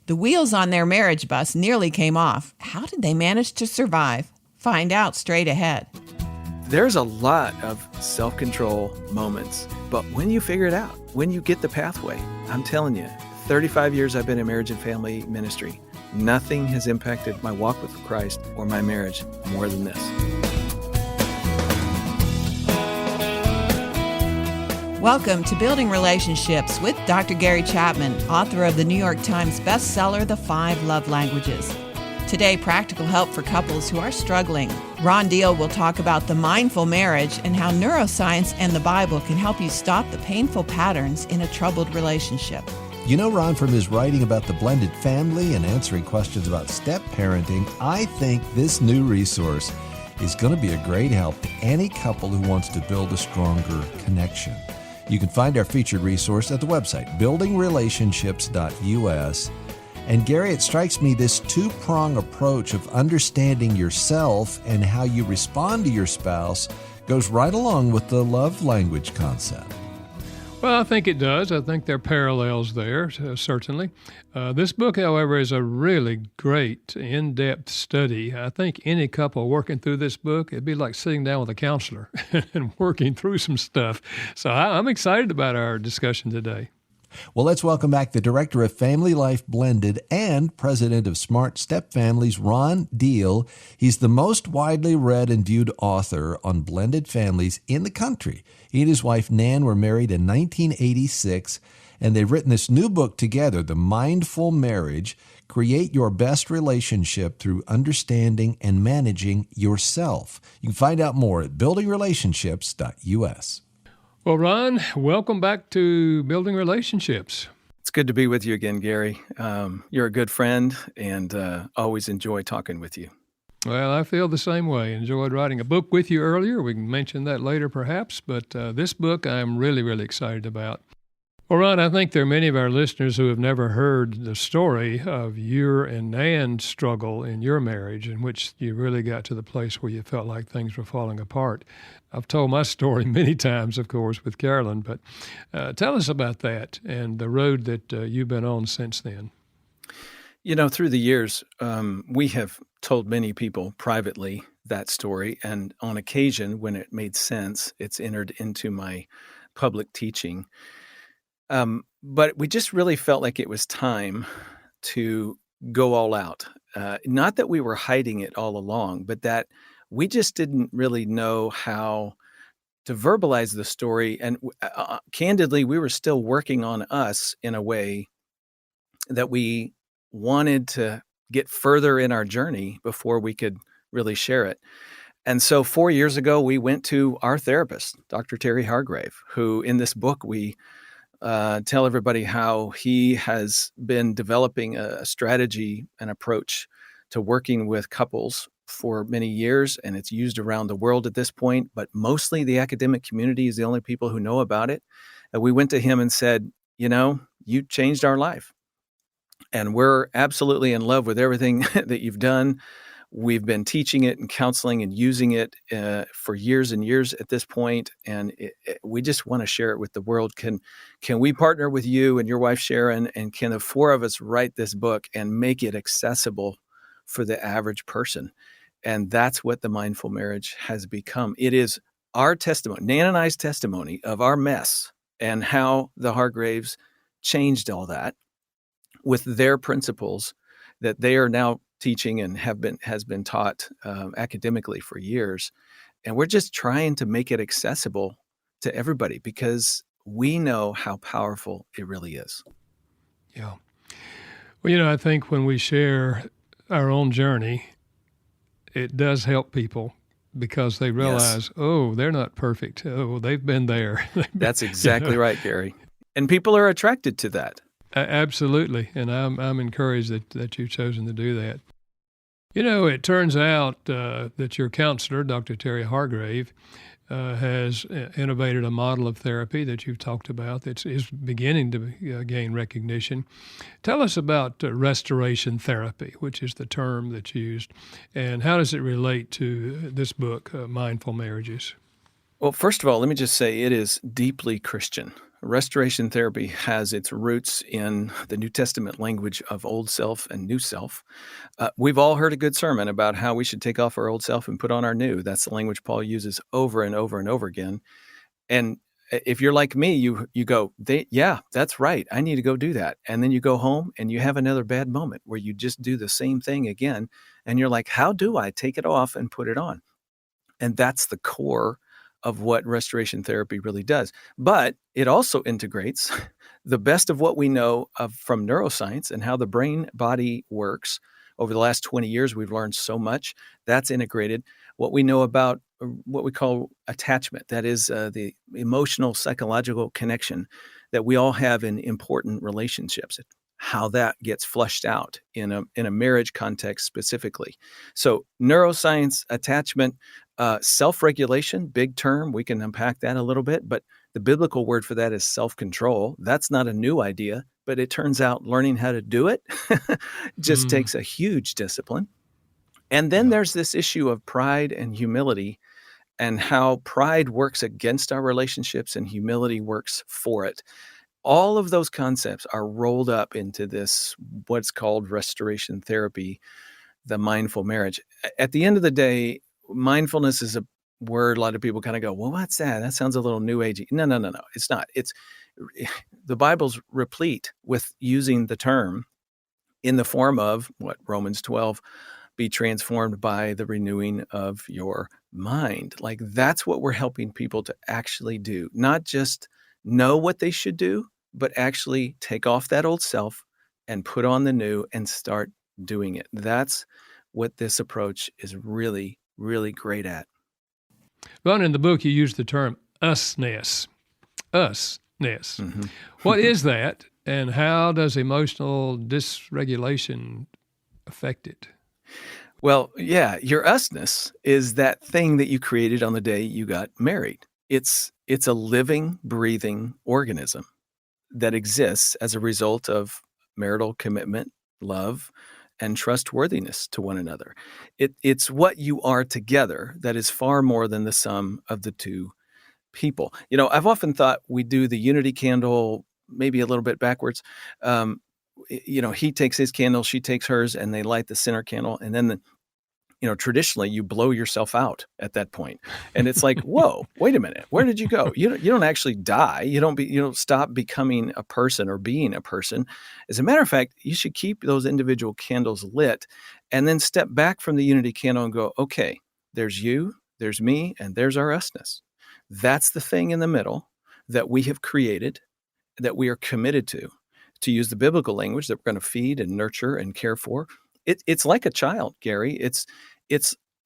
The wheels on their marriage bus nearly came off. How did they manage to survive? Find out straight ahead. There's a lot of self-control moments, but when you figure it out, when you get the pathway, I'm telling you, 35 years I've been in marriage and family ministry, nothing has impacted my walk with Christ or my marriage more than this. Welcome to Building Relationships with Dr. Gary Chapman, author of the New York Times bestseller, The 5 Love Languages. Today, practical help for couples who are struggling. Ron and Deal will talk about the mindful marriage and how neuroscience and the Bible can help you stop the painful patterns in a troubled relationship. You know Ron from his writing about the blended family and answering questions about step-parenting. I think this new resource is going to be a great help to any couple who wants to build a stronger connection. You can find our featured resource at the website, buildingrelationships.us. And Gary, it strikes me this two-prong approach of understanding yourself and how you respond to your spouse goes right along with the love language concept. Well, I think it does. I think there are parallels there, certainly. This book, however, is a really great in-depth study. I think any couple working through this book, it'd be like sitting down with a counselor and working through some stuff. So I'm excited about our discussion today. Well, let's welcome back the Director of Family Life Blended and President of Smart Step Families, Ron Deal. He's the most widely read and viewed author on blended families in the country. He and his wife, Nan, were married in 1986, and they've written this new book together, The Mindful Marriage, Create Your Best Relationship Through Understanding and Managing Yourself. You can find out more at buildingrelationships.us. Well, Ron, welcome back to Building Relationships. It's good to be with you again, Gary. You're a good friend, and always enjoy talking with you. Well, I feel the same way. Enjoyed writing a book with you earlier. We can mention that later, perhaps. But this book I'm really, really excited about. Well, Ron, I think there are many of our listeners who have never heard the story of your and Nan's struggle in your marriage, in which you really got to the place where you felt like things were falling apart. I've told my story many times, of course, with Carolyn, but tell us about that and the road that you've been on since then. You know, through the years, we have told many people privately that story, and on occasion, when it made sense, it's entered into my public teaching. But we just really felt like it was time to go all out. Not that we were hiding it all along, but that we just didn't really know how to verbalize the story. And candidly, we were still working on us in a way that we wanted to get further in our journey before we could really share it. And so 4 years ago, we went to our therapist, Dr. Terry Hargrave, who in this book, we tell everybody how he has been developing a strategy and approach to working with couples for many years, and it's used around the world at this point, but mostly the academic community is the only people who know about it. And we went to him and said, you know, you changed our life, and we're absolutely in love with everything that you've done. We've been teaching it and counseling and using it for years and years at this point, and we just want to share it with the world. Can we partner with you and your wife, Sharon, and can the four of us write this book and make it accessible for the average person? And that's what the Mindful Marriage has become. It is our testimony, Nan and I's testimony of our mess and how the Hargraves changed all that with their principles that they are now teaching and has been taught academically for years. And we're just trying to make it accessible to everybody because we know how powerful it really is. Yeah. Well, you know, I think when we share our own journey, it does help people because they realize, yes, oh, they're not perfect. Oh, they've been there. That's exactly right, Gary. And people are attracted to that. Absolutely. And I'm encouraged that you've chosen to do that. You know, it turns out that your counselor, Dr. Terry Hargrave, has innovated a model of therapy that you've talked about that is beginning to gain recognition. Tell us about restoration therapy, which is the term that's used, and how does it relate to this book, Mindful Marriages? Well, first of all, let me just say it is deeply Christian. Restoration therapy has its roots in the New Testament language of old self and new self. We've all heard a good sermon about how we should take off our old self and put on our new. That's the language Paul uses over and over and over again. And if you're like me, you go, yeah, that's right. I need to go do that. And then you go home and you have another bad moment where you just do the same thing again. And you're like, how do I take it off and put it on? And that's the core of what restoration therapy really does. But it also integrates the best of what we know from neuroscience and how the brain body works. Over the last 20 years, we've learned so much. That's integrated. What we know about what we call attachment, that is the emotional, psychological connection that we all have in important relationships, how that gets flushed out in a marriage context specifically. So neuroscience, attachment, self-regulation, big term. We can unpack that a little bit, but the biblical word for that is self-control. That's not a new idea, but it turns out learning how to do it just takes a huge discipline. And then there's this issue of pride and humility and how pride works against our relationships and humility works for it. All of those concepts are rolled up into this, what's called restoration therapy, the mindful marriage. At the end of the day, mindfulness is a word a lot of people kind of go, well, what's that? That sounds a little new agey. No. It's not. The Bible's replete with using the term in the form of what Romans 12, be transformed by the renewing of your mind. Like that's what we're helping people to actually do, not just know what they should do, but actually take off that old self and put on the new and start doing it. That's what this approach is really, really great at. Ron, in the book, you use the term usness. Usness. Mm-hmm. What is that, and how does emotional dysregulation affect it? Well, yeah, your usness is that thing that you created on the day you got married. It's a living, breathing organism that exists as a result of marital commitment, love, and trustworthiness to one another. It's what you are together that is far more than the sum of the two people. I've often thought we do the unity candle maybe a little bit backwards. He takes his candle, she takes hers, and they light the center candle. And then, traditionally you blow yourself out at that point. And it's like, whoa, wait a minute. Where did you go? You don't actually die. You don't stop becoming a person or being a person. As a matter of fact, you should keep those individual candles lit and then step back from the unity candle and go, okay, there's you, there's me, and there's our usness. That's the thing in the middle that we have created, that we are committed to use the biblical language that we're going to feed and nurture and care for. It's like a child, Gary. It's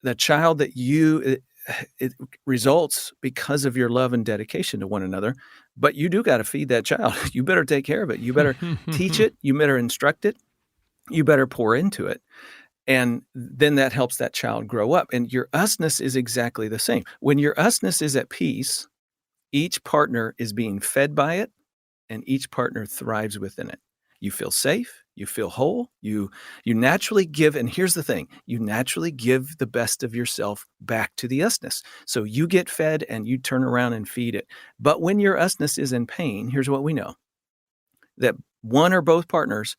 the child that it results because of your love and dedication to one another. But you do got to feed that child. You better take care of it. You better teach it. You better instruct it. You better pour into it. And then that helps that child grow up. And your usness is exactly the same. When your usness is at peace, each partner is being fed by it, and each partner thrives within it. You feel safe, you feel whole, you naturally give, and here's the thing, you naturally give the best of yourself back to the usness. So you get fed and you turn around and feed it. But when your usness is in pain, here's what we know, that one or both partners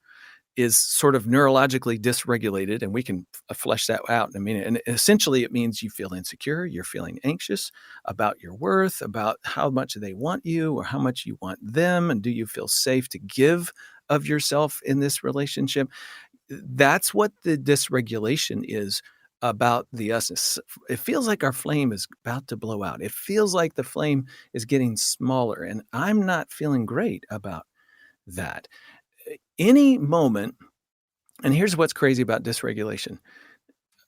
is sort of neurologically dysregulated, and we can flesh that out in a minute. And essentially it means you feel insecure, you're feeling anxious about your worth, about how much they want you or how much you want them, and do you feel safe to give of yourself in this relationship? That's what the dysregulation is about the usness. It feels like our flame is about to blow out. It feels like the flame is getting smaller, and I'm not feeling great about that. Any moment, and here's what's crazy about dysregulation.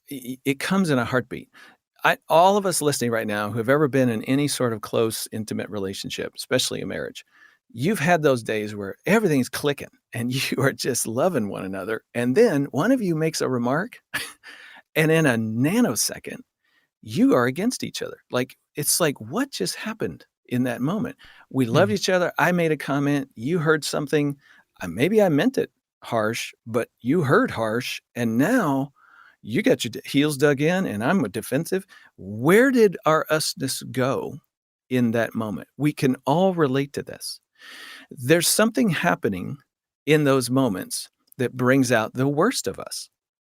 It comes in a heartbeat. All of us listening right now who have ever been in any sort of close, intimate relationship, especially a marriage, you've had those days where everything's clicking and you are just loving one another. And then one of you makes a remark and in a nanosecond, you are against each other. It's like, what just happened in that moment? We loved each other. I made a comment. You heard something. Maybe I meant it harsh, but you heard harsh. And now you got your heels dug in and I'm defensive. Where did our usness go in that moment? We can all relate to this. There's something happening in those moments that brings out the worst of us.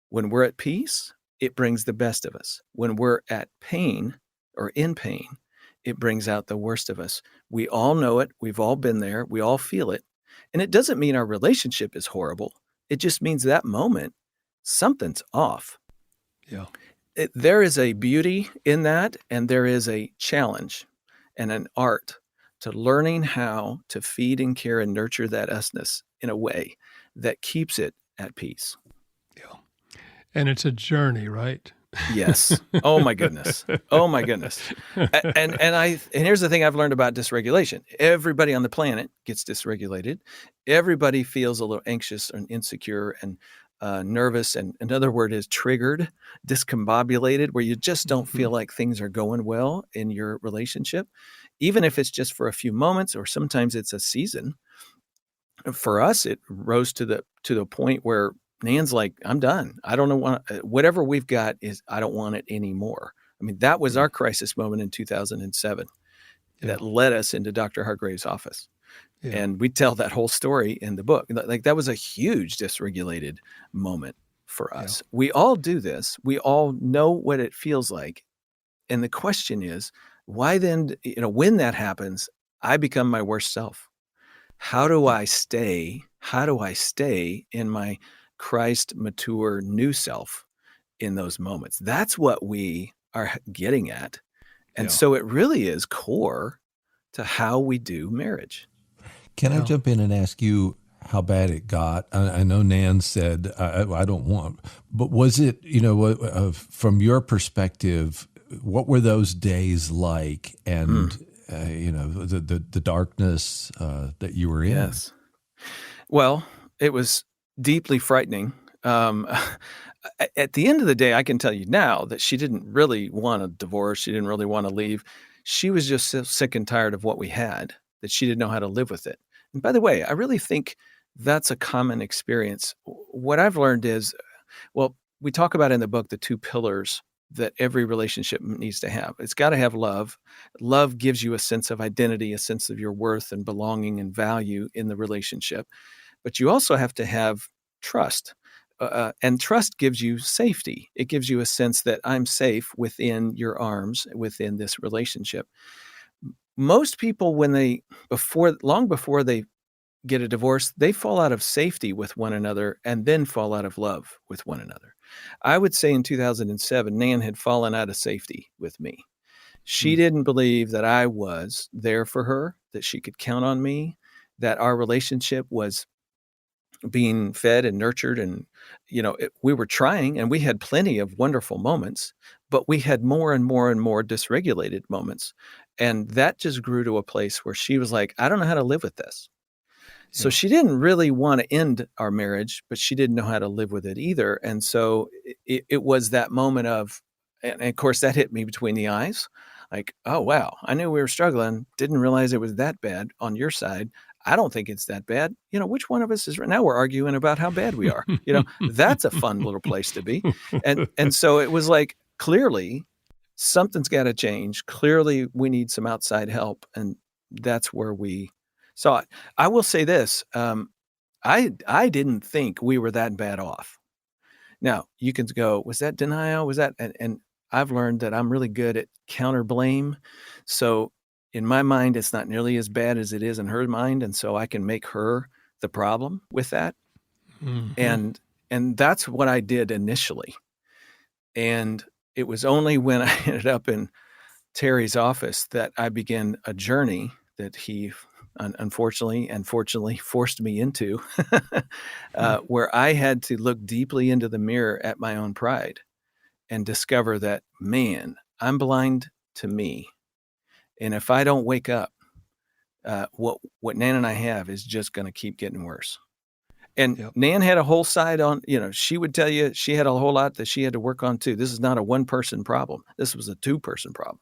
When we're at peace, it brings the best of us. When we're at pain or in pain, it brings out the worst of us. We all know it. We've all been there. We all feel it. And it doesn't mean our relationship is horrible. It just means that moment, something's off. Yeah. There is a beauty in that, and there is a challenge and an art to learning how to feed and care and nurture that usness in a way that keeps it at peace. Yeah. And it's a journey, right? Yes. Oh my goodness. Oh my goodness. And here's the thing I've learned about dysregulation. Everybody on the planet gets dysregulated. Everybody feels a little anxious and insecure and nervous, and another word is triggered, discombobulated, where you just don't feel like things are going well in your relationship, even if it's just for a few moments, or sometimes it's a season. For us, it rose to the point where Nan's like, I'm done. I don't know whatever we've got I don't want it anymore. I mean, that was our crisis moment in 2007 that led us into Dr. Hargrave's office. Yeah. And we tell that whole story in the book. Like, that was a huge dysregulated moment for us. Yeah. We all do this. We all know what it feels like. And the question is, why then, when that happens, I become my worst self. How do I stay in my Christ mature new self in those moments? That's what we are getting at. And so it really is core to how we do marriage. Can I jump in and ask you how bad it got? I know Nan said, I don't want, but was it, from your perspective, what were those days like? And, the darkness that you were in? Yes. Well, it was deeply frightening. At the end of the day, I can tell you now that she didn't really want a divorce. She didn't really want to leave. She was just so sick and tired of what we had that she didn't know how to live with it. And by the way, I really think that's a common experience. What I've learned is, we talk about in the book the two pillars that every relationship needs to have. It's got to have love. Love gives you a sense of identity, a sense of your worth and belonging and value in the relationship. But you also have to have trust. And trust gives you safety. It gives you a sense that I'm safe within your arms, within this relationship. Most people, long before they get a divorce, they fall out of safety with one another and then fall out of love with one another. I would say in 2007, Nan had fallen out of safety with me. She didn't believe that I was there for her, that she could count on me, that our relationship was being fed and nurtured. And, we were trying, and we had plenty of wonderful moments, but we had more and more and more dysregulated moments. And that just grew to a place where she was like, I don't know how to live with this. So she didn't really want to end our marriage, but she didn't know how to live with it either. And so it was that moment of, and of course that hit me between the eyes. Like, oh, wow, I knew we were struggling. Didn't realize it was that bad on your side. I don't think it's that bad. Which one of us is, now we're arguing about how bad we are. That's a fun little place to be. And so it was like, clearly something's got to change. Clearly we need some outside help. And that's where we saw it. I will say this. I didn't think we were that bad off. Now you can go, was that denial? Was that, and I've learned that I'm really good at counter blame. So in my mind, it's not nearly as bad as it is in her mind. And so I can make her the problem with that. Mm-hmm. And that's what I did initially. And it was only when I ended up in Terry's office that I began a journey that he unfortunately and fortunately forced me into, where I had to look deeply into the mirror at my own pride and discover that, man, I'm blind to me. And if I don't wake up, what Nan and I have is just going to keep getting worse. And Nan had a whole side on, she would tell you she had a whole lot that she had to work on too. This is not a one-person problem. This was a two-person problem.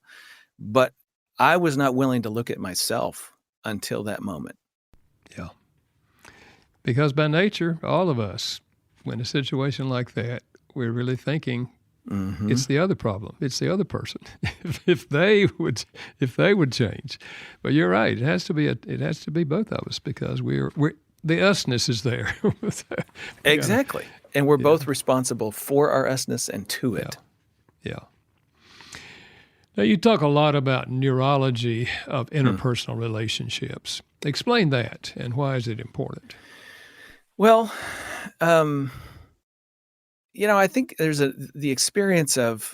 But I was not willing to look at myself until that moment. Yeah. Because by nature, all of us, when a situation like that, we're really thinking Mm-hmm. It's the other problem. It's the other person. if they would change. But you're right. It has to be both of us, because we're the usness is there. Exactly. And we're both responsible for our usness and to it. Yeah. Now, you talk a lot about neurology of interpersonal relationships. Explain that, and why is it important? Well, I think there's the experience of,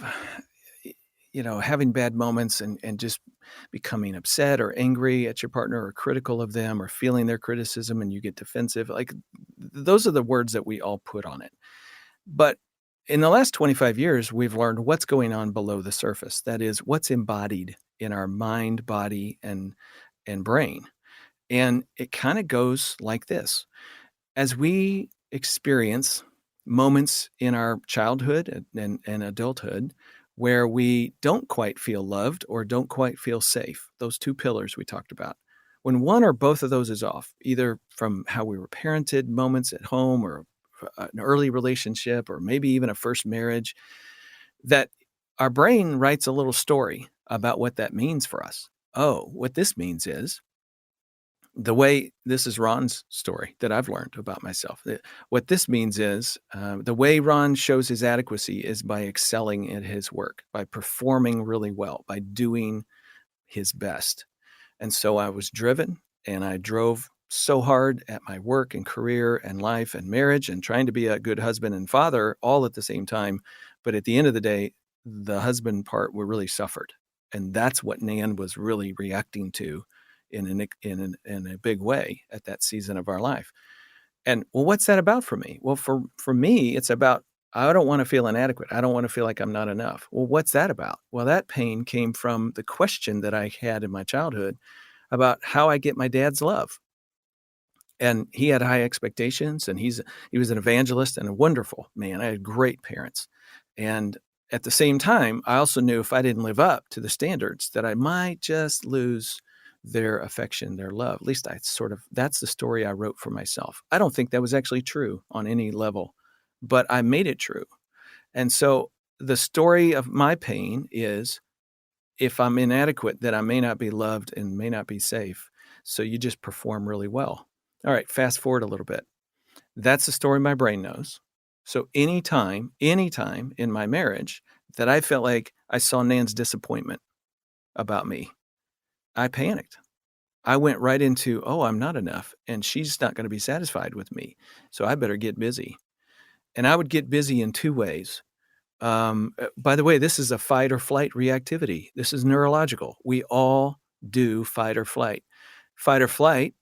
having bad moments and just becoming upset or angry at your partner or critical of them or feeling their criticism and you get defensive. Like, those are the words that we all put on it. But in the last 25 years, we've learned what's going on below the surface. That is, what's embodied in our mind, body, and brain. And it kind of goes like this. As we experience moments in our childhood and adulthood where we don't quite feel loved or don't quite feel safe, those two pillars we talked about, when one or both of those is off, either from how we were parented, moments at home, or an early relationship, or maybe even a first marriage, that our brain writes a little story about what that means for us. Oh, what this means is this is Ron's story that I've learned about myself. What this means is the way Ron shows his adequacy is by excelling at his work, by performing really well, by doing his best. And so I was driven, and I drove so hard at my work and career and life and marriage and trying to be a good husband and father all at the same time. But at the end of the day, the husband part really suffered. And that's what Nan was really reacting to in a big way at that season of our life. And what's that about for me? Well, for me, it's about, I don't want to feel inadequate. I don't want to feel like I'm not enough. Well, what's that about? Well, that pain came from the question that I had in my childhood about how I get my dad's love. And he had high expectations, and he was an evangelist and a wonderful man. I had great parents. And at the same time, I also knew if I didn't live up to the standards that I might just lose their affection, their love. At least that's the story I wrote for myself. I don't think that was actually true on any level, but I made it true. And so the story of my pain is, if I'm inadequate, then I may not be loved and may not be safe. So you just perform really well. All right, fast forward a little bit. That's the story my brain knows. So anytime in my marriage that I felt like I saw Nan's disappointment about me, I panicked. I went right into, I'm not enough, and she's not going to be satisfied with me. So I better get busy. And I would get busy in two ways. By the way, this is a fight or flight reactivity. This is neurological. We all do fight or flight. Fight or flight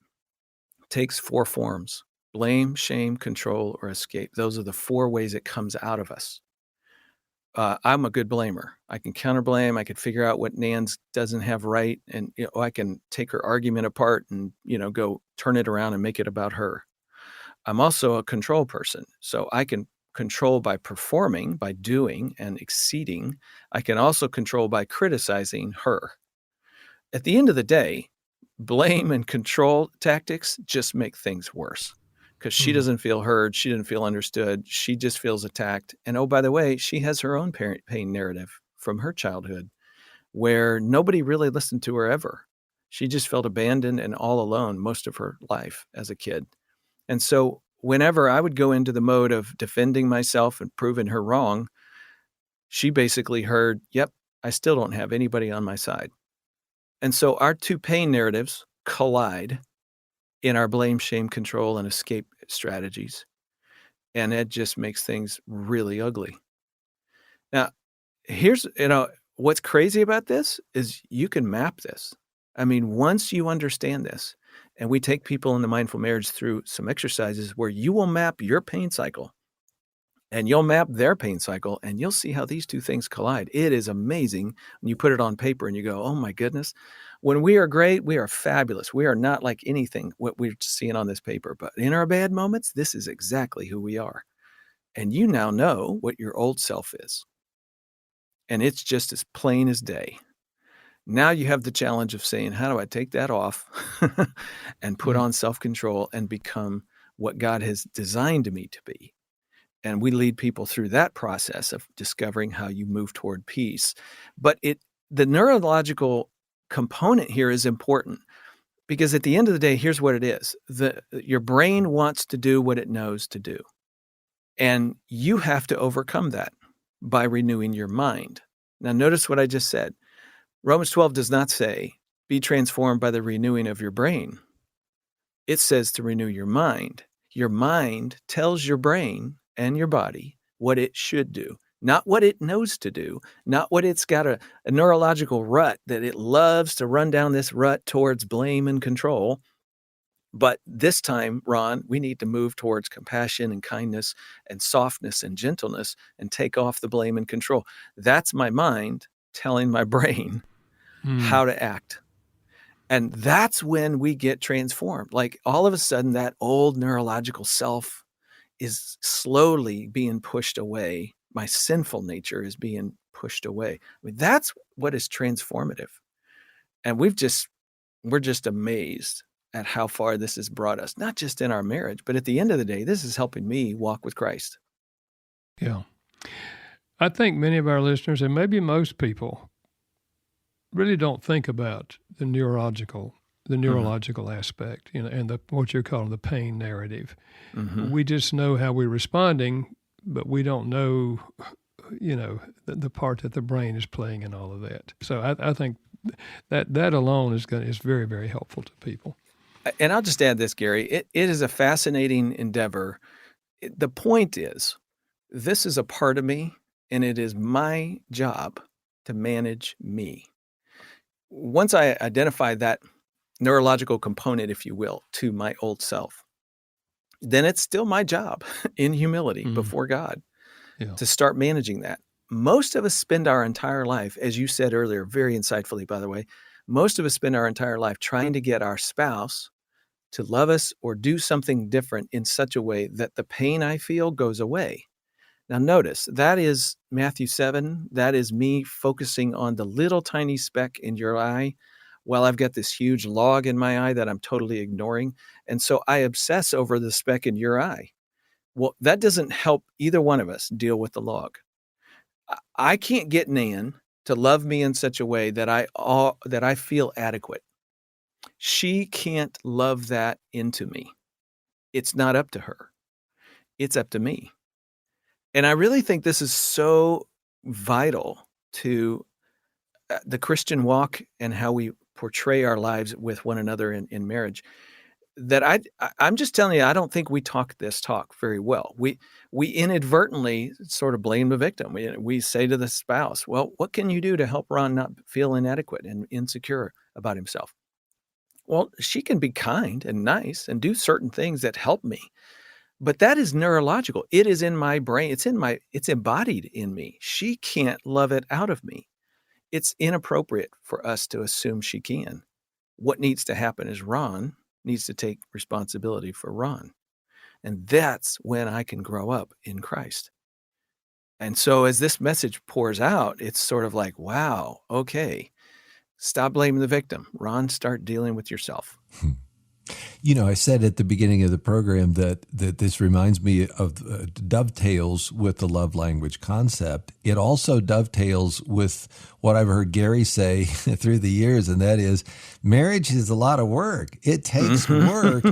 takes 4 forms: blame, shame, control, or escape. Those are the 4 ways it comes out of us. I'm a good blamer. I can counter blame. I could figure out what Nan's doesn't have right. And I can take her argument apart and, go turn it around and make it about her. I'm also a control person. So I can control by performing, by doing and exceeding. I can also control by criticizing her. At the end of the day, blame and control tactics just make things worse, because she doesn't feel heard. She doesn't feel understood. She just feels attacked. And oh, by the way, she has her own pain narrative from her childhood where nobody really listened to her ever. She just felt abandoned and all alone most of her life as a kid. And so whenever I would go into the mode of defending myself and proving her wrong, she basically heard, yep, I still don't have anybody on my side. And so our 2 pain narratives collide in our blame, shame, control, and escape strategies. And it just makes things really ugly. Now, here's, what's crazy about this is you can map this. I mean, once you understand this, and we take people in the mindful marriage through some exercises where you will map your pain cycle and you'll map their pain cycle, and you'll see how these 2 things collide. It is amazing when you put it on paper and you go, oh my goodness, when we are great, we are fabulous. We are not like anything what we're seeing on this paper, but in our bad moments, this is exactly who we are. And you now know what your old self is. And it's just as plain as day. Now you have the challenge of saying, how do I take that off and put on self-control and become what God has designed me to be? And we lead people through that process of discovering how you move toward peace. But the neurological component here is important because at the end of the day, here's what it is. Your brain wants to do what it knows to do. And you have to overcome that by renewing your mind. Now, notice what I just said. Romans 12 does not say, be transformed by the renewing of your brain. It says to renew your mind. Your mind tells your brain and your body what it should do, not what it knows to do, not what it's got a neurological rut that it loves to run down this rut towards blame and control. But this time, Ron, we need to move towards compassion and kindness and softness and gentleness and take off the blame and control. That's my mind telling my brain how to act. And that's when we get transformed. Like all of a sudden, that old neurological self is slowly being pushed away. My sinful nature is being pushed away. I mean, that's what is transformative. And we're just amazed at how far this has brought us, not just in our marriage, but at the end of the day, this is helping me walk with Christ. Yeah. I think many of our listeners, and maybe most people, really don't think about the neurological aspect, and what you're calling the pain narrative. Mm-hmm. We just know how we're responding, but we don't know, the part that the brain is playing in all of that. So I think that alone is very, very helpful to people. And I'll just add this, Gary. It is a fascinating endeavor. The point is, this is a part of me, and it is my job to manage me. Once I identify that neurological component, if you will, to my old self, then it's still my job in humility before God to start managing that. Most of us spend our entire life, as you said earlier, very insightfully, by the way, most of us spend our entire life trying to get our spouse to love us or do something different in such a way that the pain I feel goes away. Now notice, that is Matthew 7. That is me focusing on the little tiny speck in your eye while I've got this huge log in my eye that I'm totally ignoring. And so I obsess over the speck in your eye. Well, that doesn't help either one of us deal with the log. I can't get Nan to love me in such a way that I feel adequate. She can't love that into me. It's not up to her. It's up to me. And I really think this is so vital to the Christian walk and how we portray our lives with one another in marriage, that I'm just telling you, I don't think we talk this talk very well. We inadvertently sort of blame the victim. We say to the spouse, well, what can you do to help Ron not feel inadequate and insecure about himself? Well, she can be kind and nice and do certain things that help me. But that is neurological. It is in my brain. It's embodied in me. She can't love it out of me. It's inappropriate for us to assume she can. What needs to happen is Ron needs to take responsibility for Ron. And that's when I can grow up in Christ. And so as this message pours out, it's sort of like, wow, okay, stop blaming the victim. Ron, start dealing with yourself. I said at the beginning of the program that this reminds me of dovetails with the love language concept. It also dovetails with what I've heard Gary say through the years, and that is marriage is a lot of work. It takes work.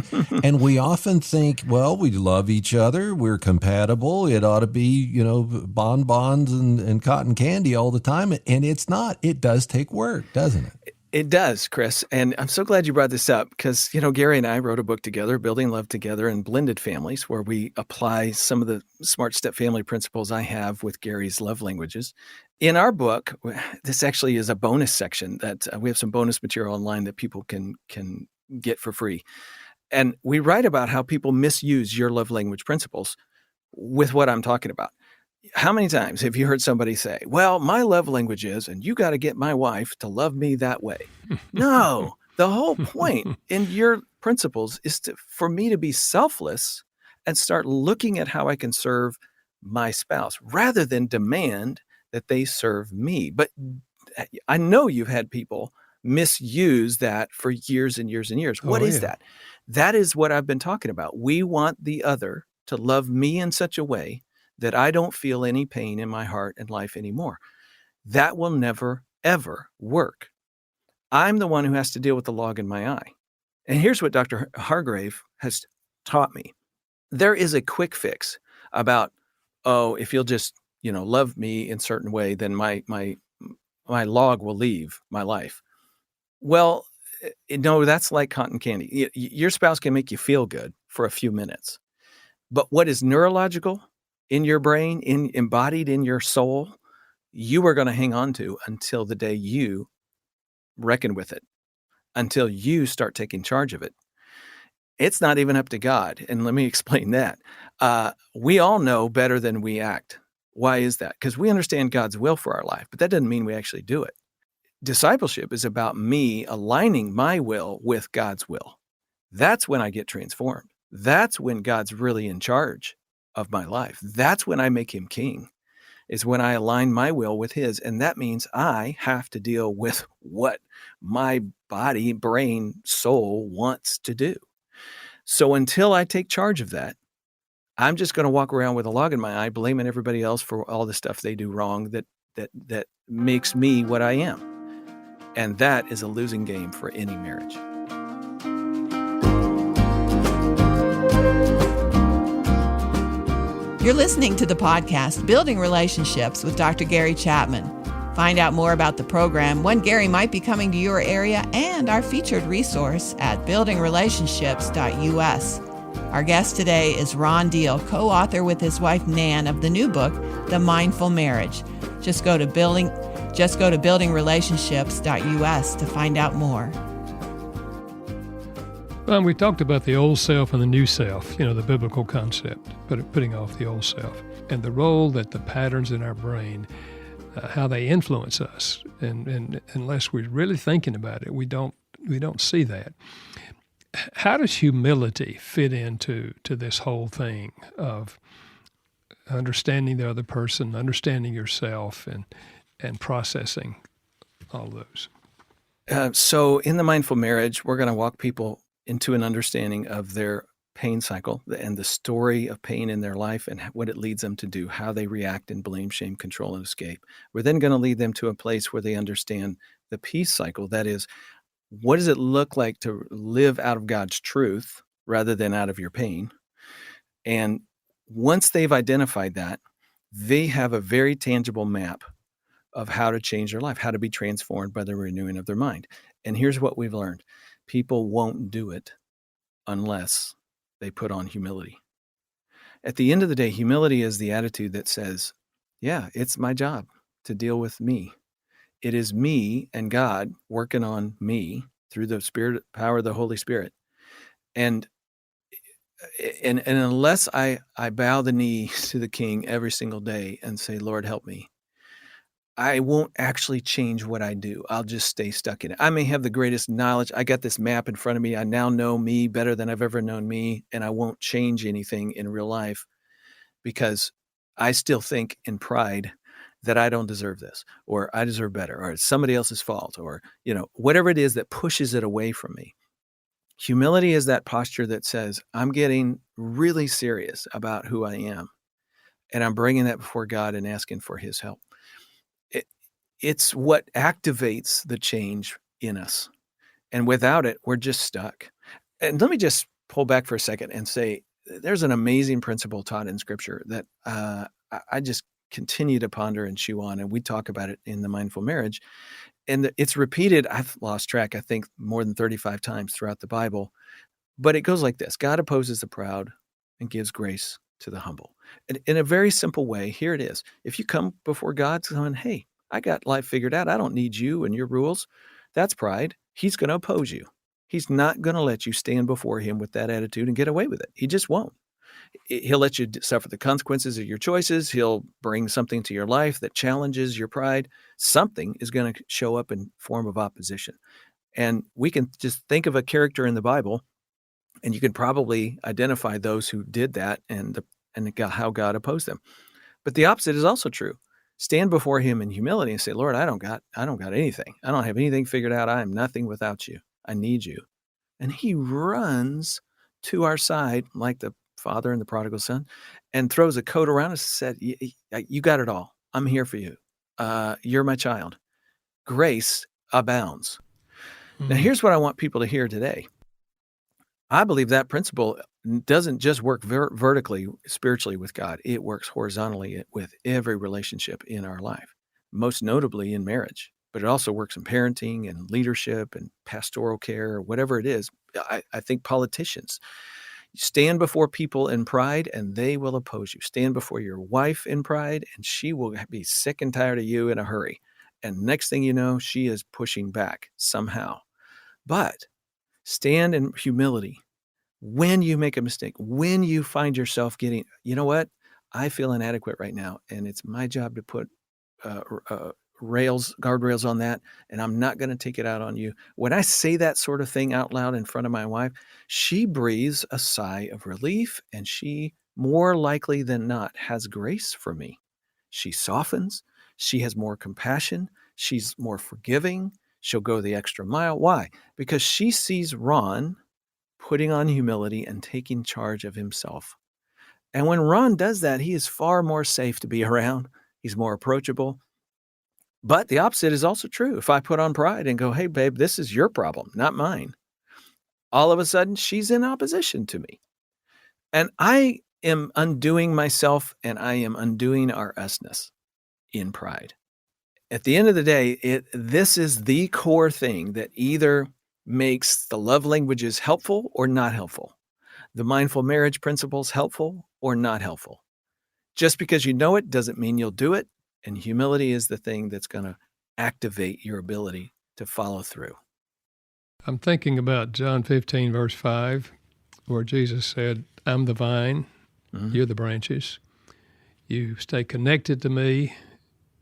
And we often think, well, we love each other. We're compatible. It ought to be, bonbons and cotton candy all the time. And it's not. It does take work, doesn't it? It does, Chris. And I'm so glad you brought this up because, Gary and I wrote a book together, Building Love Together in Blended Families, where we apply some of the smart step family principles I have with Gary's love languages. In our book, this actually is a bonus section that we have some bonus material online that people can get for free. And we write about how people misuse your love language principles with what I'm talking about. How many times have you heard somebody say, well, my love language is, and you got to get my wife to love me that way? No, the whole point in your principles is for me to be selfless and start looking at how I can serve my spouse rather than demand that they serve me. But I know you've had people misuse that for years and years and years. What is that? That is what I've been talking about. We want the other to love me in such a way that I don't feel any pain in my heart and life anymore. That will never, ever work. I'm the one who has to deal with the log in my eye. And here's what Dr. Hargrave has taught me. There is a quick fix about, oh, if you'll just, love me in a certain way, then my log will leave my life. Well, no, that's like cotton candy. Your spouse can make you feel good for a few minutes. But what is neurological in your brain, embodied in your soul, you are going to hang on to until the day you reckon with it, until you start taking charge of it. It's not even up to God. And let me explain that. We all know better than we act. Why is that? Because we understand God's will for our life, but that doesn't mean we actually do it. Discipleship is about me aligning my will with God's will. That's when I get transformed. That's when God's really in charge of my life. That's when I make him king, is when I align my will with his. And that means I have to deal with what my body, brain, soul wants to do. So until I take charge of that, I'm just going to walk around with a log in my eye, blaming everybody else for all the stuff they do wrong that makes me what I am. And that is a losing game for any marriage. You're listening to the podcast, Building Relationships with Dr. Gary Chapman. Find out more about the program, when Gary might be coming to your area, and our featured resource at buildingrelationships.us. Our guest today is Ron Deal, co-author with his wife Nan of the new book, The Mindful Marriage. Just go to buildingrelationships.us to find out more. Well, we talked about the old self and the new self, the biblical concept, putting off the old self, and the role that the patterns in our brain, how they influence us. And unless we're really thinking about it, we don't see that. How does humility fit into this whole thing of understanding the other person, understanding yourself, and processing all those? So in the mindful marriage, we're going to walk people into an understanding of their pain cycle and the story of pain in their life and what it leads them to do, how they react in blame, shame, control, and escape. We're then going to lead them to a place where they understand the peace cycle. That is, what does it look like to live out of God's truth rather than out of your pain? And once they've identified that, they have a very tangible map of how to change their life, how to be transformed by the renewing of their mind. And here's what we've learned. People won't do it unless they put on humility. At the end of the day, humility is the attitude that says, yeah, it's my job to deal with me. It is me and God working on me through the Spirit, power of the Holy Spirit. And unless I bow the knee to the King every single day and say, Lord, help me, I won't actually change what I do. I'll just stay stuck in it. I may have the greatest knowledge. I got this map in front of me. I now know me better than I've ever known me, and I won't change anything in real life because I still think in pride that I don't deserve this, or I deserve better, or it's somebody else's fault, or, whatever it is that pushes it away from me. Humility is that posture that says, I'm getting really serious about who I am, and I'm bringing that before God and asking for his help. It's what activates the change in us. And without it, we're just stuck. And let me just pull back for a second and say, there's an amazing principle taught in Scripture that I just continue to ponder and chew on, and we talk about it in the Mindful Marriage. And it's repeated, I've lost track, I think more than 35 times throughout the Bible, but it goes like this: God opposes the proud and gives grace to the humble. And in a very simple way, here it is. If you come before God saying, hey, I got life figured out, I don't need you and your rules, that's pride. He's going to oppose you. He's not going to let you stand before him with that attitude and get away with it. He just won't. He'll let you suffer the consequences of your choices. He'll bring something to your life that challenges your pride. Something is going to show up in form of opposition. And we can just think of a character in the Bible, and you can probably identify those who did that and how God opposed them. But the opposite is also true. Stand before him in humility and say, Lord, I don't got anything. I don't have anything figured out. I am nothing without you. I need you. And he runs to our side like the father and the prodigal son, and throws a coat around us and said, you got it all. I'm here for you. You're my child. Grace abounds. Now, here's what I want people to hear today. I believe that principle doesn't just work vertically, spiritually with God. It works horizontally with every relationship in our life, most notably in marriage. But it also works in parenting and leadership and pastoral care, or whatever it is. I think politicians stand before people in pride and they will oppose you. Stand before your wife in pride and she will be sick and tired of you in a hurry. And next thing you know, she is pushing back somehow. But stand in humility when you make a mistake, when you find yourself getting, you know what? I feel inadequate right now, and it's my job to put guardrails on that, and I'm not going to take it out on you. When I say that sort of thing out loud in front of my wife, she breathes a sigh of relief, and she, more likely than not, has grace for me. She softens. She has more compassion. She's more forgiving. She'll go the extra mile. Why? Because she sees Ron putting on humility and taking charge of himself. And when Ron does that, he is far more safe to be around. He's more approachable. But the opposite is also true. If I put on pride and go, hey, babe, this is your problem, not mine, all of a sudden she's in opposition to me. And I am undoing myself and I am undoing our usness in pride. At the end of the day, this is the core thing that either makes the love languages helpful or not helpful. The mindful marriage principles helpful or not helpful. Just because you know it doesn't mean you'll do it. And humility is the thing that's going to activate your ability to follow through. I'm thinking about John 15, verse 5, where Jesus said, I'm the vine, you're the branches. You stay connected to me,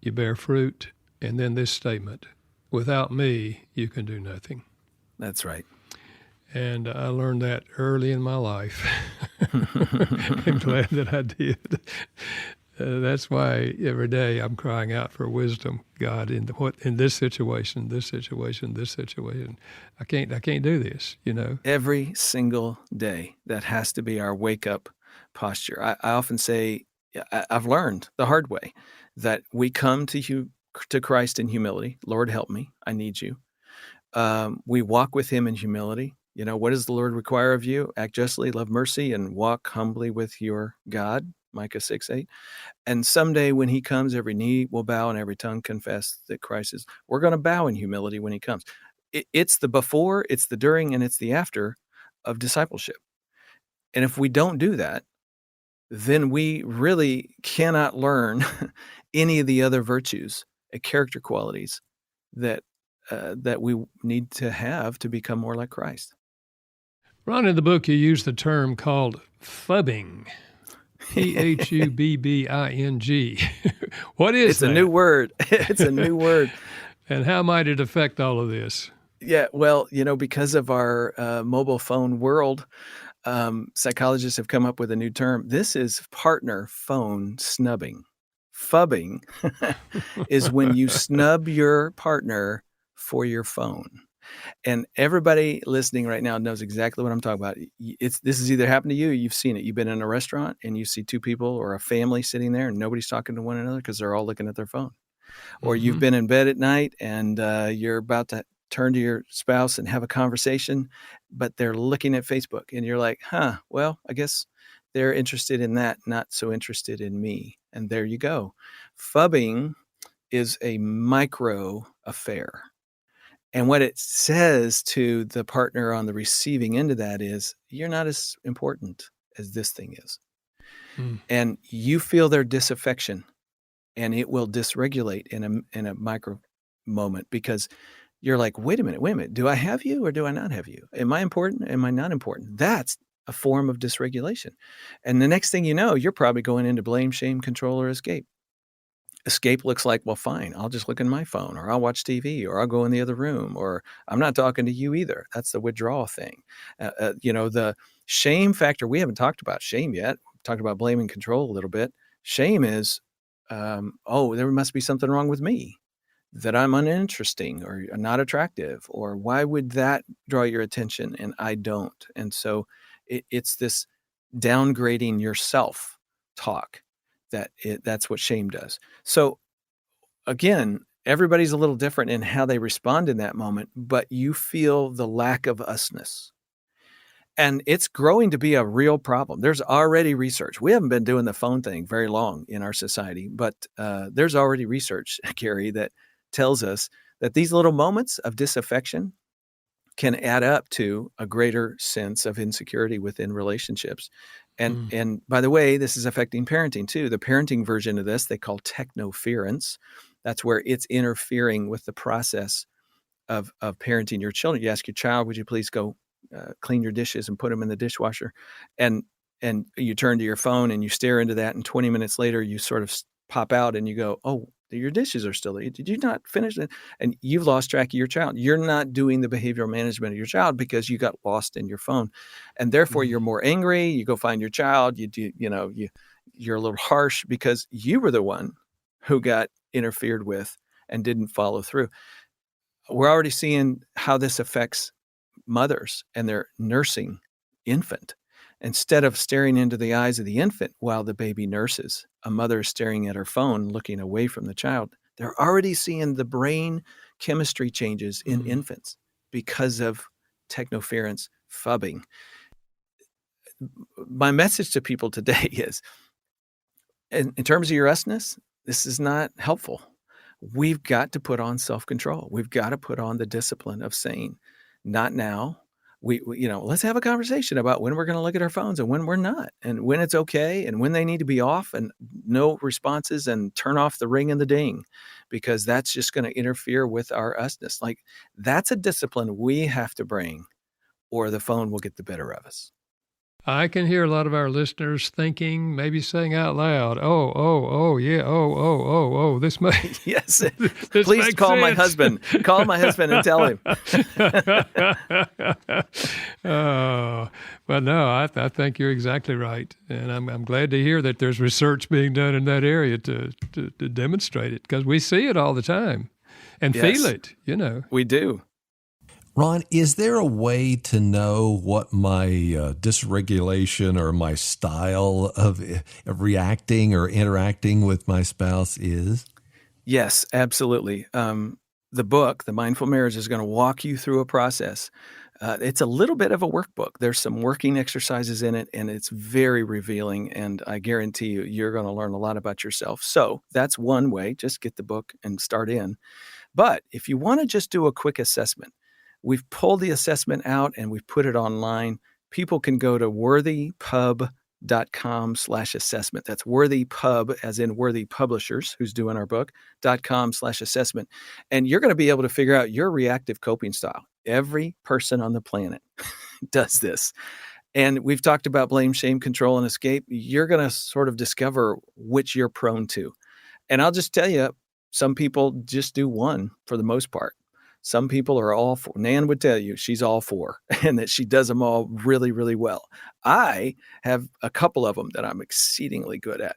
you bear fruit. And then this statement, without me, you can do nothing. That's right. And I learned that early in my life. I'm glad that I did. That's why every day I'm crying out for wisdom, God, in this situation. I can't do this, you know. Every single day, that has to be our wake up posture. I often say, I've learned the hard way that we come to Christ in humility. Lord, help me. I need you. We walk with him in humility. You know, what does the Lord require of you? Act justly, love mercy, and walk humbly with your God, Micah 6:8. And someday when he comes, every knee will bow and every tongue confess that Christ is. We're going to bow in humility when he comes. It's the before, it's the during, and it's the after of discipleship. And if we don't do that, then we really cannot learn any of the other virtues, character qualities that we need to have to become more like Christ. Ron, in the book, you use the term called phubbing. Phubbing. What is that? It's a new word. It's a new word. And how might it affect all of this? Yeah, well, you know, because of our mobile phone world, psychologists have come up with a new term. This is partner phone snubbing. Phubbing is when you snub your partner for your phone. And everybody listening right now knows exactly what I'm talking about. This has either happened to you, or you've seen it. You've been in a restaurant and you see two people or a family sitting there and nobody's talking to one another because they're all looking at their phone. Or you've been in bed at night and you're about to turn to your spouse and have a conversation, but they're looking at Facebook and you're like, well, I guess they're interested in that, not so interested in me. And there you go. Phubbing is a micro affair. And what it says to the partner on the receiving end of that is, you're not as important as this thing is. And you feel their disaffection, and it will dysregulate in a micro moment because you're like, wait a minute, do I have you or do I not have you? Am I important? Am I not important? That's a form of dysregulation. And the next thing you know, you're probably going into blame, shame, control, or escape. Escape looks like, well, fine, I'll just look in my phone, or I'll watch TV, or I'll go in the other room, or I'm not talking to you either. That's the withdrawal thing. The shame factor, we haven't talked about shame yet. We've talked about blame and control a little bit. Shame is, there must be something wrong with me, that I'm uninteresting or not attractive, or why would that draw your attention and I don't? And so it's this downgrading your self-talk. That's what shame does. So again, everybody's a little different in how they respond in that moment, but you feel the lack of usness. And it's growing to be a real problem. There's already research. We haven't been doing the phone thing very long in our society, but there's already research, Gary, that tells us that these little moments of disaffection can add up to a greater sense of insecurity within relationships. And by the way, this is affecting parenting too. The parenting version of this, they call technoference. That's where it's interfering with the process of parenting your children. You ask your child, would you please go clean your dishes and put them in the dishwasher? And you turn to your phone and you stare into that. And 20 minutes later, you sort of pop out and you go, oh, your dishes are still there. Did you not finish it? And you've lost track of your child. You're not doing the behavioral management of your child because you got lost in your phone. And therefore you're more angry. You go find your child. You're a little harsh because you were the one who got interfered with and didn't follow through. We're already seeing how this affects mothers and their nursing infant. Instead of staring into the eyes of the infant while the baby nurses, a mother is staring at her phone, looking away from the child. They're already seeing the brain chemistry changes in infants because of technoference, phubbing. My message to people today is, in terms of your usness, this is not helpful. We've got to put on self-control. We've got to put on the discipline of saying, not now. We let's have a conversation about when we're going to look at our phones and when we're not, and when it's okay and when they need to be off and no responses, and turn off the ring and the ding, because that's just going to interfere with our usness. Like, that's a discipline we have to bring, or the phone will get the better of us. I can hear a lot of our listeners thinking, maybe saying out loud, this may. Yes. This Please makes call my sense. husband. Call my husband and tell him. Well, no, I think you're exactly right. And I'm glad to hear that there's research being done in that area to demonstrate it, because we see it all the time and Yes. feel it, We do. Ron, is there a way to know what my dysregulation or my style of reacting or interacting with my spouse is? Yes, absolutely. The book, The Mindful Marriage, is going to walk you through a process. It's a little bit of a workbook. There's some working exercises in it, and it's very revealing. And I guarantee you're going to learn a lot about yourself. So that's one way. Just get the book and start in. But if you want to just do a quick assessment, we've pulled the assessment out and we've put it online. People can go to worthypub.com/assessment. That's worthypub, as in Worthy Publishers, who's doing our book, .com/assessment. And you're going to be able to figure out your reactive coping style. Every person on the planet does this. And we've talked about blame, shame, control, and escape. You're going to sort of discover which you're prone to. And I'll just tell you, some people just do one for the most part. Some people are all four. Nan would tell you she's all four and that she does them all really, really well. I have a couple of them that I'm exceedingly good at.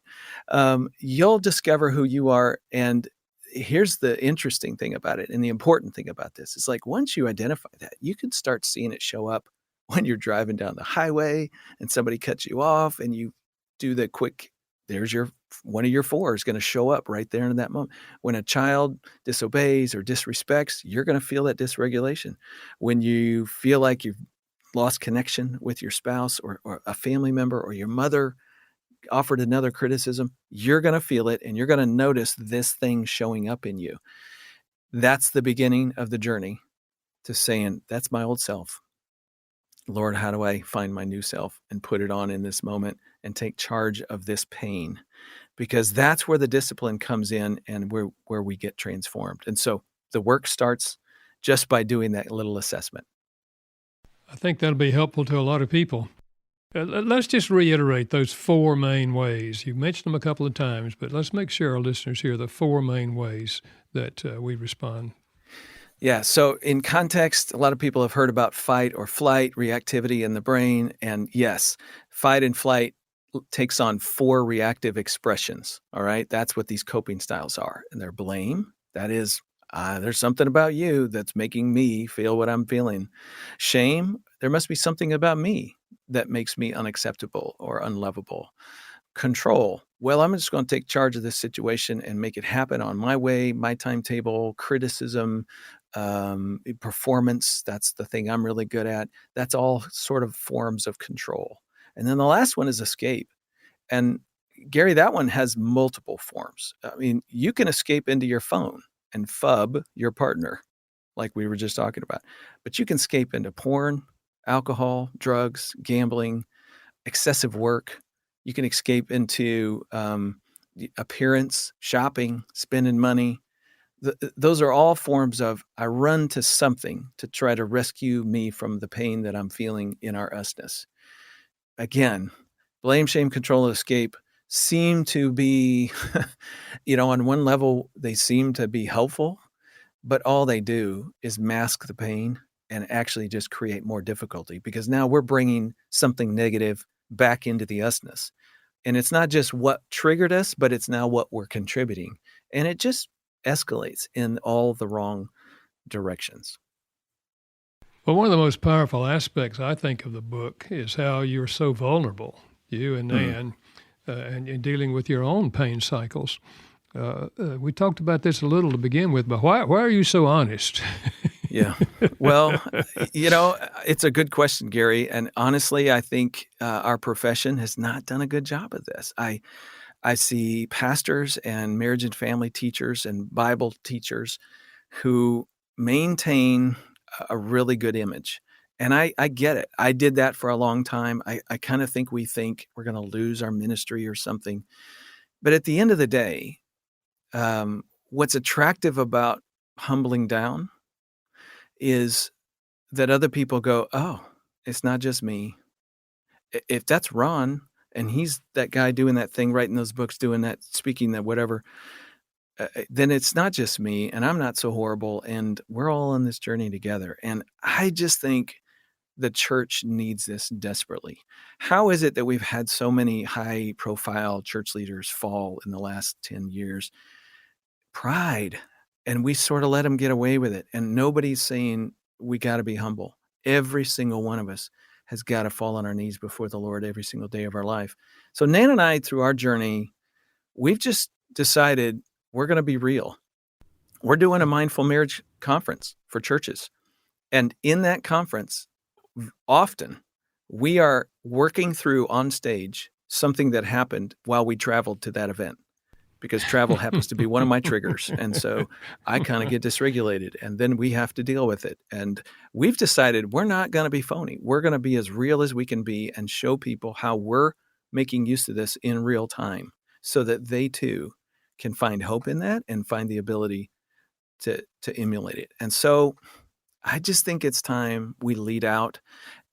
You'll discover who you are. And here's the interesting thing about it, and the important thing about this is, like, once you identify that, you can start seeing it show up when you're driving down the highway and somebody cuts you off and you do the quick, there's one of your four is going to show up right there in that moment. When a child disobeys or disrespects, you're going to feel that dysregulation. When you feel like you've lost connection with your spouse or a family member, or your mother offered another criticism, you're going to feel it and you're going to notice this thing showing up in you. That's the beginning of the journey to saying, that's my old self. Lord, how do I find my new self and put it on in this moment and take charge of this pain? Because that's where the discipline comes in and where we get transformed. And so the work starts just by doing that little assessment. I think that'll be helpful to a lot of people. Let's just reiterate those four main ways. You've mentioned them a couple of times, but let's make sure our listeners hear the four main ways that we respond. Yeah. So in context, a lot of people have heard about fight or flight, reactivity in the brain. And yes, fight and flight takes on four reactive expressions. All right. That's what these coping styles are. And they're blame. That is, there's something about you that's making me feel what I'm feeling. Shame. There must be something about me that makes me unacceptable or unlovable. Control. Well, I'm just going to take charge of this situation and make it happen on my way, my timetable. Criticism, performance. That's the thing I'm really good at. That's all sort of forms of control. And then the last one is escape. And Gary, that one has multiple forms. I mean, you can escape into your phone and phub your partner, like we were just talking about. But you can escape into porn, alcohol, drugs, gambling, excessive work. You can escape into appearance, shopping, spending money. Those are all forms of I run to something to try to rescue me from the pain that I'm feeling in our usness. Again, blame, shame, control, escape seem to be, on one level, they seem to be helpful, but all they do is mask the pain and actually just create more difficulty, because now we're bringing something negative back into the usness. And it's not just what triggered us, but it's now what we're contributing. And it just escalates in all the wrong directions. Well, one of the most powerful aspects, I think, of the book is how you're so vulnerable, you and Nan, and dealing with your own pain cycles. We talked about this a little to begin with, but why are you so honest? Yeah. Well, it's a good question, Gary. And honestly, I think our profession has not done a good job of this. I see pastors and marriage and family teachers and Bible teachers who maintain a really good image. And I get it. I did that for a long time. I kind of think we think we're going to lose our ministry or something. But at the end of the day, what's attractive about humbling down is that other people go, oh, it's not just me. If that's Ron and he's that guy doing that thing, writing those books, doing that, speaking that, whatever, then it's not just me and I'm not so horrible and we're all on this journey together. And I just think the church needs this desperately. How is it that we've had so many high profile church leaders fall in the last 10 years? Pride. And we sort of let them get away with it. And nobody's saying we got to be humble. Every single one of us has got to fall on our knees before the Lord every single day of our life. So Nan and I, through our journey, we've just decided we're going to be real. We're doing a mindful marriage conference for churches. And in that conference, often we are working through on stage something that happened while we traveled to that event. Because travel happens to be one of my triggers. And so I kind of get dysregulated and then we have to deal with it. And we've decided we're not going to be phony. We're going to be as real as we can be and show people how we're making use of this in real time so that they too can find hope in that and find the ability to emulate it. And so I just think it's time we lead out.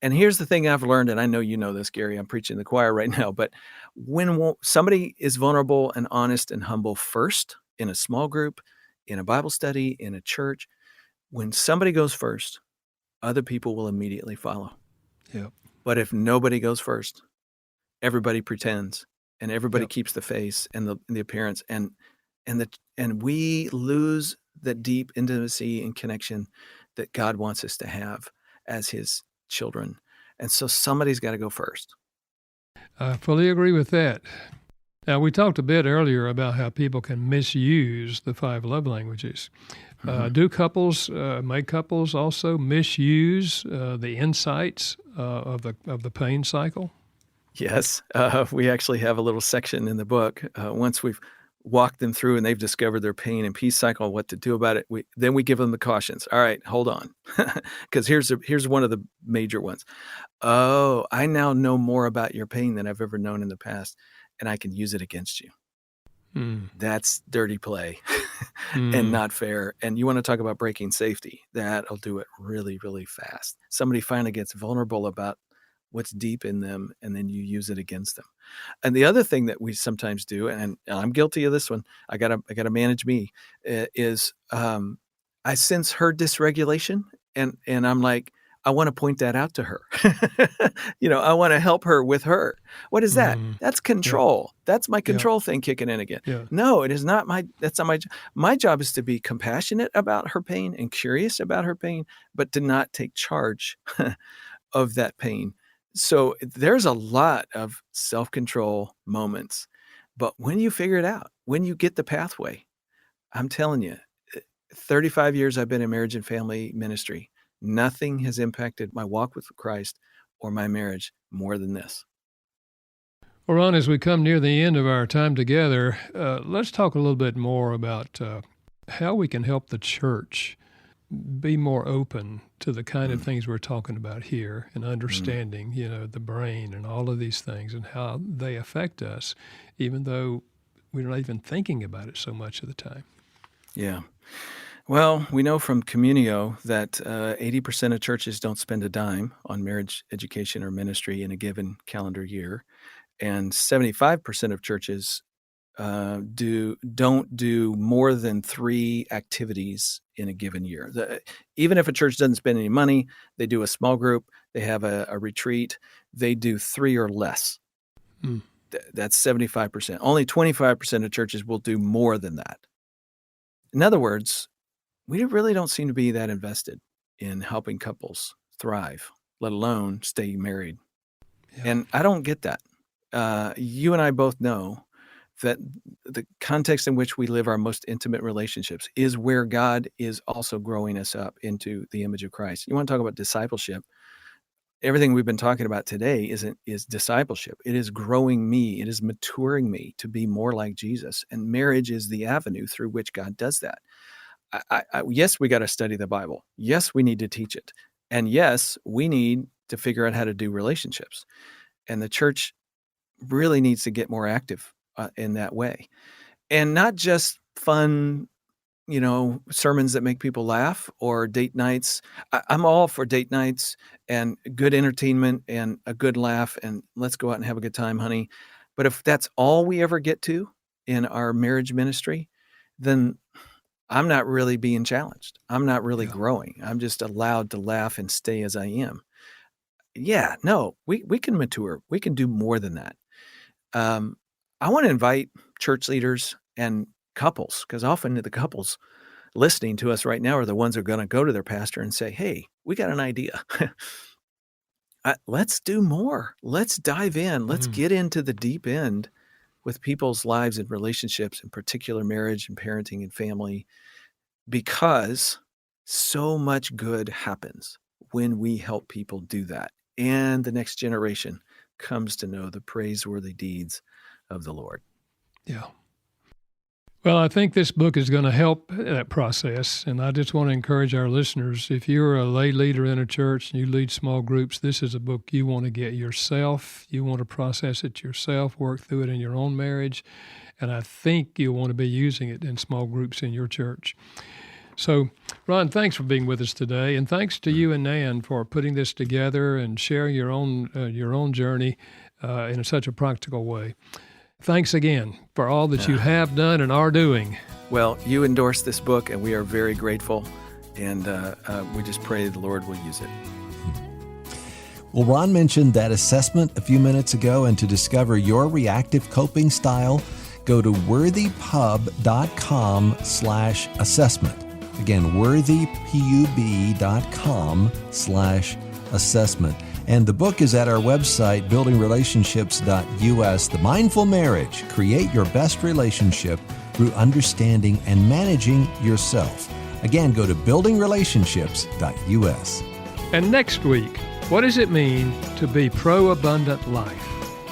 And here's the thing I've learned, and I know you know this, Gary, I'm preaching the choir right now, but when somebody is vulnerable and honest and humble first in a small group, in a Bible study, in a church, when somebody goes first, other people will immediately follow. Yep. But if nobody goes first, everybody pretends and everybody Yep. keeps the face and the appearance and we lose the deep intimacy and connection that God wants us to have as his children. And so somebody's got to go first. I fully agree with that. Now, we talked a bit earlier about how people can misuse the 5 love languages. Do couples, may couples also misuse the insights of the pain cycle? Yes. We actually have a little section in the book. Once we've walked them through and they've discovered their pain and peace cycle, what to do about it, then we give them the cautions. All right, hold on. Because here's one of the major ones. Oh, I now know more about your pain than I've ever known in the past, and I can use it against you. That's dirty play and not fair. And you want to talk about breaking safety. That'll do it really, really fast. Somebody finally gets vulnerable about what's deep in them, and then you use it against them. And the other thing that we sometimes do, and I'm guilty of this one, I gotta manage me, is I sense her dysregulation, and I'm like, I want to point that out to her. I want to help her with her. What is that? That's control. Yeah. That's my control thing kicking in again. Yeah. No, it is not that's not my job is to be compassionate about her pain and curious about her pain, but to not take charge of that pain. So there's a lot of self-control moments. But when you figure it out, when you get the pathway, I'm telling you, 35 years I've been in marriage and family ministry, nothing has impacted my walk with Christ or my marriage more than this. Well, Ron, as we come near the end of our time together, let's talk a little bit more about how we can help the church be more open to the kind of things we're talking about here and understanding, the brain and all of these things and how they affect us, even though we're not even thinking about it so much of the time. Yeah. Well, we know from Communio that 80% of churches don't spend a dime on marriage education or ministry in a given calendar year. And 75% of churches don't do more than 3 activities in a given year. Even if a church doesn't spend any money, they do a small group, they have a retreat, they do 3 or less. That's 75%. Only 25% of churches will do more than that. In other words, we really don't seem to be that invested in helping couples thrive, let alone stay married. Yeah. And I don't get that. You and I both know that the context in which we live our most intimate relationships is where God is also growing us up into the image of Christ. You want to talk about discipleship? Everything we've been talking about today is discipleship. It is growing me. It is maturing me to be more like Jesus. And marriage is the avenue through which God does that. Yes, we got to study the Bible. Yes, we need to teach it. And yes, we need to figure out how to do relationships. And the church really needs to get more active in that way. And not just fun, sermons that make people laugh or date nights. I'm all for date nights and good entertainment and a good laugh and let's go out and have a good time, honey. But if that's all we ever get to in our marriage ministry, then I'm not really being challenged. I'm not really growing. I'm just allowed to laugh and stay as I am. Yeah, no, we can mature. We can do more than that. I want to invite church leaders and couples, because often the couples listening to us right now are the ones who are going to go to their pastor and say, hey, we got an idea. Let's do more. Let's dive in. Let's get into the deep end with people's lives and relationships, in particular marriage and parenting and family, because so much good happens when we help people do that. And the next generation comes to know the praiseworthy deeds of the Lord. Yeah. Well, I think this book is going to help that process. And I just want to encourage our listeners, if you're a lay leader in a church and you lead small groups, this is a book you want to get yourself. You want to process it yourself, work through it in your own marriage. And I think you'll want to be using it in small groups in your church. So, Ron, thanks for being with us today. And thanks to you and Nan for putting this together and sharing your own journey in such a practical way. Thanks again for all that you have done and are doing. Well, you endorsed this book, and we are very grateful, and we just pray the Lord will use it. Well, Ron mentioned that assessment a few minutes ago, and to discover your reactive coping style, go to worthypub.com/assessment. Again, worthypub.com/assessment. And the book is at our website, buildingrelationships.us. The Mindful Marriage. Create your best relationship through understanding and managing yourself. Again, go to buildingrelationships.us. And next week, what does it mean to be pro-abundant life?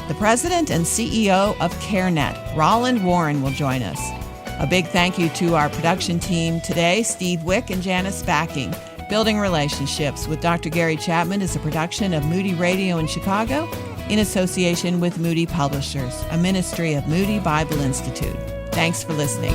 The president and CEO of CareNet, Roland Warren, will join us. A big thank you to our production team today, Steve Wick and Janice Backing. Building Relationships with Dr. Gary Chapman is a production of Moody Radio in Chicago in association with Moody Publishers, a ministry of Moody Bible Institute. Thanks for listening.